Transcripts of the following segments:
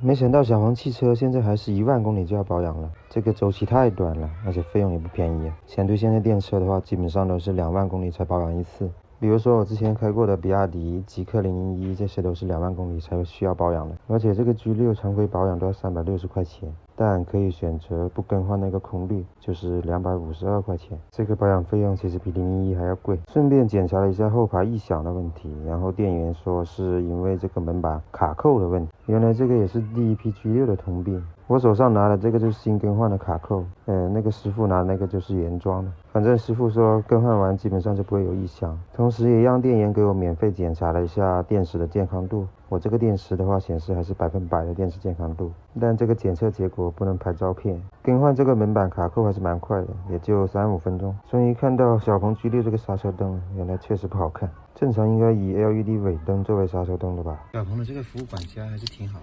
没想到小鹏汽车现在还是1万公里就要保养了，这个周期太短了，而且费用也不便宜啊。相对现在电车的话，基本上都是2万公里才保养一次。比如说我之前开过的比亚迪、极氪001，这些都是2万公里才需要保养的，而且这个 G6常规保养都要360块钱，但可以选择不更换那个空滤，就是252块钱。这个保养费用其实比001还要贵。顺便检查了一下后排异响的问题，然后店员说是因为这个门板卡扣的问题。原来这个也是第一批 G6的通病。我手上拿的这个就是新更换的卡扣，那个师傅拿的那个就是原装的。反正师傅说更换完基本上就不会有异响，同时也让店员给我免费检查了一下电池的健康度。我这个电池的话显示还是100%的电池健康度，但这个检测结果不能拍照片。更换这个门板卡扣还是蛮快的，也就3-5分钟。终于看到小鹏 G6 这个刹车灯了，原来确实不好看，正常应该以 LED 尾灯作为刹车灯的吧。小鹏的这个服务管家还是挺好，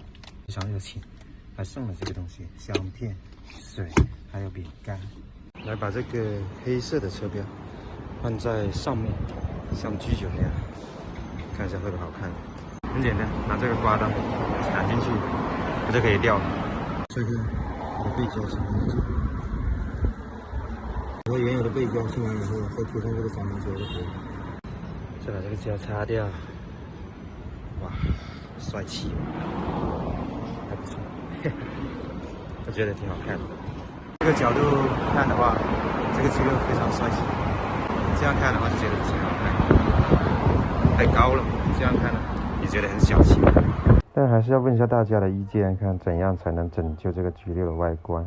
非常热情，还送了这个东西，香片、水还有饼干。来把这个黑色的车标放在上面，像 G9那样，看一下会不会好看。很简单，拿这个刮刀插进去，它就可以掉了。这个我的背胶插进去，然后原有的背胶清完以后，再涂上这个3明胶就可以了。再把这个胶擦掉，哇，帅气，还不错，我觉得挺好看的。这个角度看的话，这个G6非常帅气。这样看的话就觉得不是很好看，太高了。这样看呢，也觉得很小气。但还是要问一下大家的意见，看怎样才能拯救这个G6的外观。